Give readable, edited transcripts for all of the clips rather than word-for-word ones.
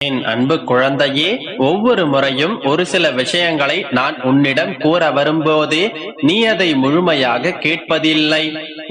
என் அன்பு குழந்தையே, ஒவ்வொரு முறையும் ஒரு சில விஷயங்களை நான் உன்னிடம் கூற வரும்போது நீ அதை முழுமையாக கேட்பதில்லை.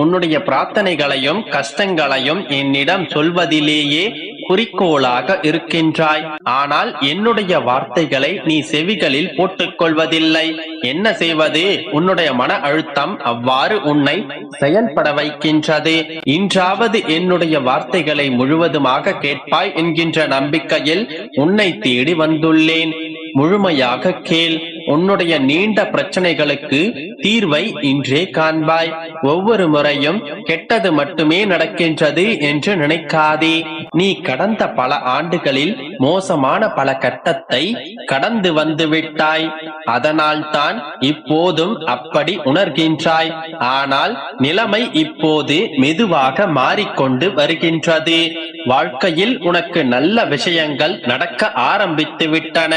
உன்னுடைய பிரார்த்தனைகளையும் கஷ்டங்களையும் என்னிடம் சொல்வதிலேயே குறிக்கோளாக இருக்கின்றாய். ஆனால் என்னுடைய வார்த்தைகளை நீ செவிகளில் போட்டுக்கொள்வதில்லை. என்ன செய்வது? உன்னுடைய மன அழுத்தம் அவ்வாறு உன்னை செயல்பட வைக்கின்றது. இன்றாவது என்னுடைய வார்த்தைகளை முழுவதுமாக கேட்பாய் என்கின்ற நம்பிக்கையில் உன்னை தேடி வந்துள்ளேன். முழுமையாக கேள். உன்னுடைய நீண்ட பிரச்சனைகளுக்கு தீர்வை இன்றே காண்பாய். ஒவ்வொரு முறையும் கெட்டது மட்டுமே நடக்கின்றது என்று நினைக்காதே. நீ கடந்த பல ஆண்டுகளில் மோசமான பல கட்டத்தை கடந்து வந்து விட்டாய். அதனால் தான் இப்போதும் அப்படி உணர்கின்றாய். ஆனால் நிலைமை இப்போது மெதுவாக மாறிக்கொண்டு வருகின்றது. வாழ்க்கையில் உனக்கு நல்ல விஷயங்கள் நடக்க ஆரம்பித்து விட்டன.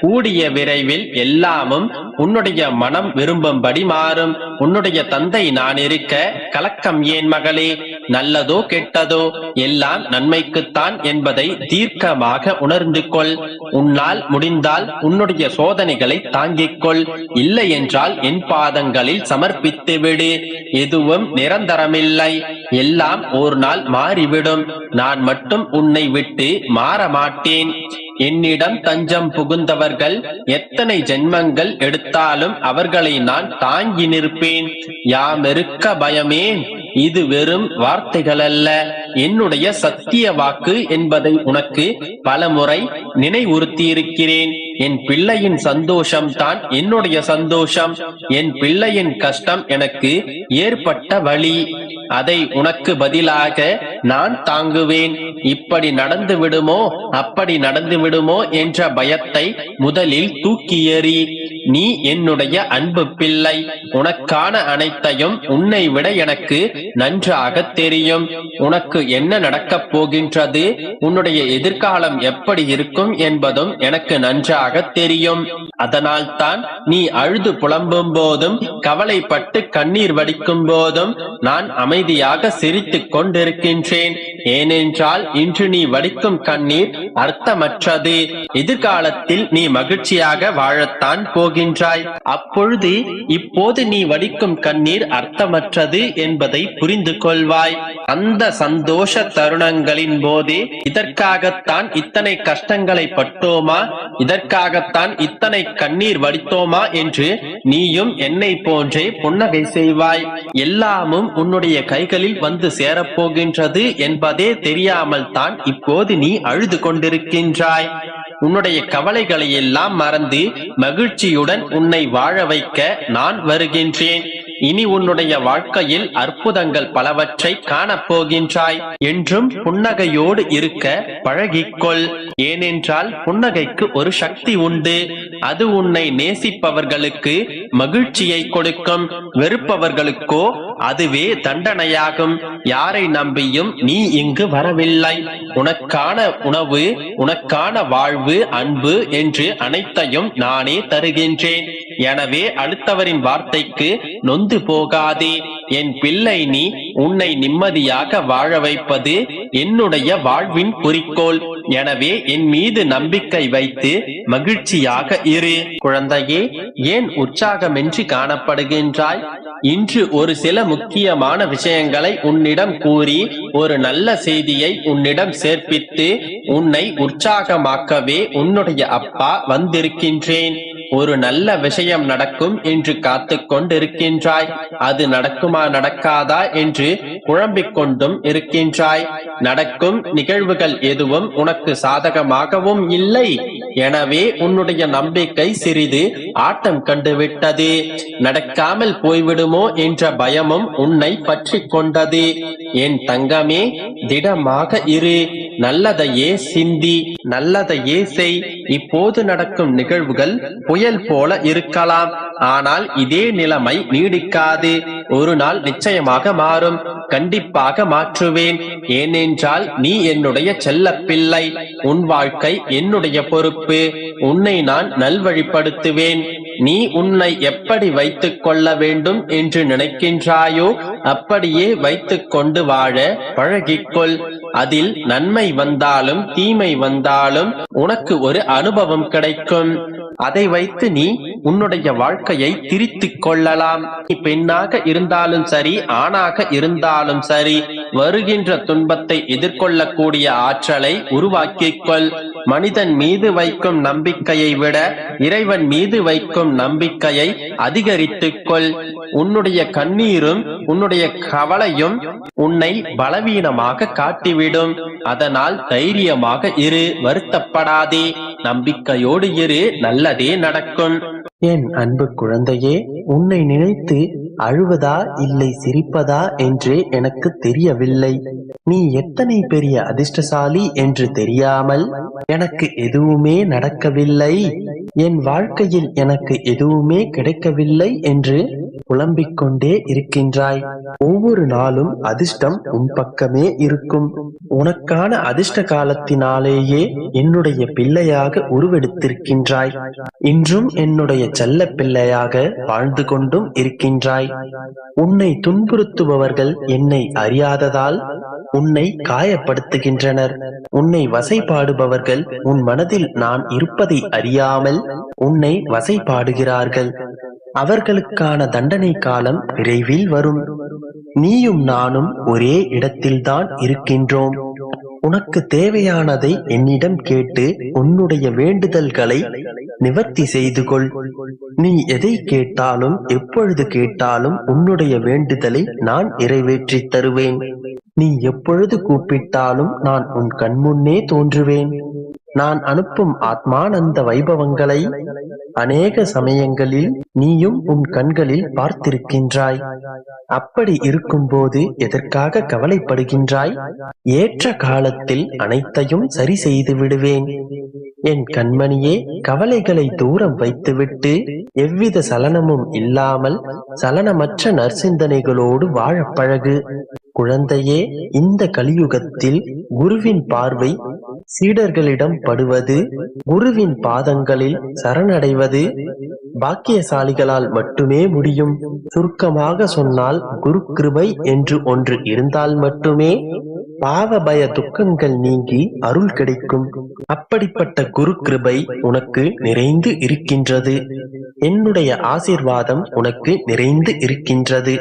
கூடிய விரைவில் எல்லாமும் உன்னுடைய மனம் விரும்பும்படி மாறும். உன்னுடைய தந்தை நான் இருக்க கலக்கம் ஏன் மகளே? நல்லதோ கெட்டதோ எல்லாம் நன்மைக்குத்தான் என்பதை தீர்க்கமாக உணர்ந்து கொள். உன்னால் முடிந்தால் உன்னுடைய சோதனைகளை தாங்கிக் கொள். இல்லை என்றால் என் பாதங்களில் சமர்ப்பித்து விடு. எதுவும் நிரந்தரமில்லை. எல்லாம் ஒரு நாள் மாறிவிடும். நான் மட்டும் உன்னை விட்டு மாற மாட்டேன். என்னிடம் தஞ்சம் புகுந்தவர்கள் எத்தனை ஜென்மங்கள் எடுத்தாலும் அவர்களை நான் தாங்கி நிற்பேன். யாமிருக்க பயமேன். இது வெறும் வார்த்தைகள் அல்ல, என்னுடைய சத்திய வாக்கு என்பதை உனக்கு பலமுறை நினைவுறுத்தியிருக்கிறேன். என் பிள்ளையின் சந்தோஷம் தான் என்னுடைய சந்தோஷம். என் பிள்ளையின் கஷ்டம் எனக்கு ஏற்பட்ட வழி. அதை உனக்கு பதிலாக நான் தாங்குவேன். இப்படி நடந்து விடுமோ அப்படி நடந்து விடுமோ என்ற பயத்தை முதலில் தூக்கி எறி. நீ என்னுடைய அன்பு பிள்ளை. உனக்கான அனைத்தையும் உன்னை விட எனக்கு நன்றாக தெரியும். உனக்கு என்ன நடக்கப் போகின்றது, உன்னுடைய எதிர்காலம் எப்படி இருக்கும் என்பதும் எனக்கு நன்றாக தெரியும். அதனால் தான் நீ அழுது புலம்பும் போதும் கவலைப்பட்டு கண்ணீர் வடிக்கும் போதும் நான் அமைதியாக சிரித்துக் கொண்டிருக்கின்றேன். ஏனென்றால் இன்று நீ வடிக்கும் கண்ணீர் அர்த்தமற்றது. எதிர்காலத்தில் நீ மகிழ்ச்சியாக வாழத்தான் போகின்றாய். அப்பொழுது இப்போது நீ வடிக்கும் கண்ணீர் அர்த்தமற்றது என்பதை புரிந்து கொள்வாய். அந்த சந்தோஷ தருணங்களின் போதே இதற்காகத்தான் இத்தனை கஷ்டங்களை பட்டோமா, இதற்காகத்தான் இத்தனை கண்ணீர் வடித்தோமா என்று நீயும் என்னை போன்றே புன்னகை செய்வாய். எல்லாமும் உன்னுடைய கைகளில் வந்து சேரப்போகின்றது என்பதே தெரியாமல் தான் இப்போது நீ அழுது கொண்டிருக்கின்றாய். உன்னுடைய கவலைகளை எல்லாம் மறந்து மகிழ்ச்சியுடன் உன்னை வாழ வைக்க நான் வருகின்றேன். இனி உன்னுடைய வாழ்க்கையில் அற்புதங்கள் பலவற்றை காணப்போகின்றாய். என்றும் புன்னகையோடு இருக்க பழகிக்கொள். ஏனென்றால் புன்னகைக்கு ஒரு சக்தி உண்டு. அது உன்னை நேசிப்பவர்களுக்கு மகிழ்ச்சியை கொடுக்கும். வெறுப்பவர்களுக்கோ அதுவே தண்டனையாகும். யாரை நம்பியும் நீ இங்கு வரவில்லை. உனக்கான உணவு, உனக்கான வாழ்வு, அன்பு என்று அனைத்தையும் நானே தருகின்றேன். எனவே அடுத்தவரின் வார்த்தைக்கு நொந்து போகாதே. என் பிள்ளை நீ. உன்னை நிம்மதியாக வாழ வைப்பது என்னுடைய வாழ்வின் குறிக்கோள். எனவே என் மீது நம்பிக்கை வைத்து மகிழ்ச்சியாக இரு. குழந்தையே, ஏன் உற்சாகமின்றி காணப்படுகின்றாய்? இன்று ஒரு சில முக்கியமான விஷயங்களை உன்னிடம் கூறி ஒரு நல்ல செய்தியை உன்னிடம் சேர்ப்பித்து உன்னை உற்சாகமாக்கவே உன்னுடைய அப்பா வந்திருக்கின்றேன். ஒரு நல்ல விஷயம் நடக்கும் என்று காத்து கொண்டிருக்கின்றாய். அது நடக்குமா நடக்காதா என்று குழம்பிக் கொண்டும் இருக்கின்றாய். நடக்கும் நிகழ்வுகள் எதுவும் உனக்கு சாதகமாகவும் இல்லை. எனவே உன்னுடைய நம்பிக்கை சிறிது ஆட்டம் கண்டுவிட்டது. நடக்காமல் போய்விடுமோ என்ற பயமும் உன்னை பற்றி கொண்டது. என் தங்கமே, திடமாக இரு. நல்லதையே சிந்தி, நல்லதையே செய். இப்போது நடக்கும் நிகழ்வுகள் புயல் போல இருக்கலாம். ஆனால் இதே நிலைமை நீடிக்காது. ஒரு நாள் நிச்சயமாக மாறும். கண்டிப்பாக மாற்றுவேன். ஏனென்றால் நீ என்னுடைய செல்ல பிள்ளை. உன் வாழ்க்கை என்னுடைய பொறுப்பு. உன்னை நான் நல்வழிப்படுத்துவேன். நீ உன்னை எப்படி வைத்துக் கொள்ள வேண்டும் என்று நினைக்கின்றாயோ அப்படியே வைத்துக் கொண்டு வாழ பழகிக்கொள். அதில் நன்மை வந்தாலும் தீமை வந்தாலும் உனக்கு ஒரு அனுபவம் கிடைக்கும். அதை வைத்து நீ உன்னுடைய வாழ்க்கையை திரித்துக் கொள்ளலாம். நீ பெண்ணாக இருந்தாலும் சரி, ஆணாக இருந்தாலும் சரி, வருகின்ற துன்பத்தை எதிர்கொள்ளக்கூடிய ஆற்றலை உருவாக்கிக் கொள். மனிதன் மீது வைக்கும் நம்பிக்கையை விட இறைவன் மீது வைக்கும் நம்பிக்கையை அதிகரித்துக் கொள். உன்னுடைய கண்ணீரும் உன்னுடைய கவலையும் உன்னை பலவீனமாக காட்டிவிடும். அதனால் தைரியமாக இரு, வருத்தப்படாதே, நம்பிக்கையோடு இரு, நல்லதே நடக்கும். என் அன்பு குழந்தையே, உன்னை நினைத்து அழுவதா இல்லை சிரிப்பதா என்றே எனக்கு தெரியவில்லை. நீ எத்தனை பெரிய அதிர்ஷ்டசாலி என்று தெரியாமல் எனக்கு எதுவுமே நடக்கவில்லை, என் வாழ்க்கையில் எனக்கு எதுவுமே கிடைக்கவில்லை என்று புலம்பிக் கொண்டே இருக்கின்றாய். ஒவ்வொரு நாளும் அதிர்ஷ்டம் உன் பக்கமே இருக்கும். உனக்கான அதிர்ஷ்ட காலத்தினாலேயே என்னுடைய பிள்ளையாக உருவெடுத்திருக்கின்றாய். இன்றும் என்னுடைய செல்ல பிள்ளையாக வாழ்ந்து கொண்டும் இருக்கின்றாய். உன்னை துன்புறுத்துபவர்கள் என்னை அறியாததால் உன்னை காயப்படுத்துகின்றனர். உன்னை வசைபாடுபவர்கள் உன் மனதில் நான் இருப்பதை அறியாமல் உன்னை வசைபாடுகிறார்கள். அவர்களுக்கான தண்டனை காலம் விரைவில் வரும். நீயும் நானும் ஒரே இடத்தில்தான் இருக்கின்றோம். உனக்கு தேவையானதை என்னிடம் கேட்டு உன்னுடைய வேண்டுதல்களை நிவர்த்தி செய்து கொள். நீ எதை கேட்டாலும் எப்பொழுது கேட்டாலும் உன்னுடைய வேண்டுதலை நான் நிறைவேற்றி தருவேன். நீ எப்பொழுது கூப்பிட்டாலும் நான் உன் கண்முன்னே தோன்றுவேன். நான் அனுப்பும் ஆத்மானந்த வைபவங்களை அநேக சமயங்களில் நீயும் உன் கண்களில் பார்த்திருக்கின்றாய். அப்படி இருக்கும்போது எதற்காக கவலைப்படுகின்றாய்? ஏற்ற காலத்தில் அனைத்தையும் சரி செய்து விடுவேன். என் கண்மணியே, கவலைகளை தூரம் வைத்துவிட்டு எவ்வித சலனமும் இல்லாமல் சலனமற்ற நற்சிந்தனைகளோடு வாழ பழகு. குழந்தையே, இந்த கலியுகத்தில் குருவின் பார்வை சீடர்களிடம் படுவது, குருவின் பாதங்களில் சரணடைவது பாக்கியசாலிகளால் மட்டுமே முடியும். சுருக்கமாக சொன்னால், குரு கிருபை என்று ஒன்று இருந்தால் மட்டுமே பாவ பய துக்கங்கள் நீங்கி அருள் கிடைக்கும். அப்படிப்பட்ட குரு கிருபை உனக்கு நிறைந்து இருக்கின்றது. என்னுடைய ஆசீர்வாதம் உனக்கு நிறைந்து இருக்கின்றது.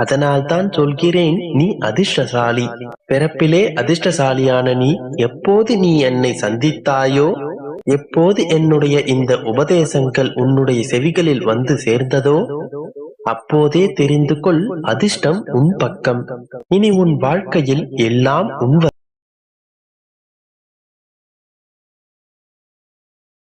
அதனால்தான் சொல்கிறேன், நீ அதிர்ஷ்டசாலி. பிறப்பிலே அதிர்ஷ்டசாலியான நீ எப்போது நீ என்னை சந்தித்தாயோ, எப்போது என்னுடைய இந்த உபதேசங்கள் உன்னுடைய செவிகளில் வந்து சேர்ந்ததோ, அப்போதே தெரிந்து கொள், அதிர்ஷ்டம் உன் பக்கம். இனி உன் வாழ்க்கையில் எல்லாம் உன்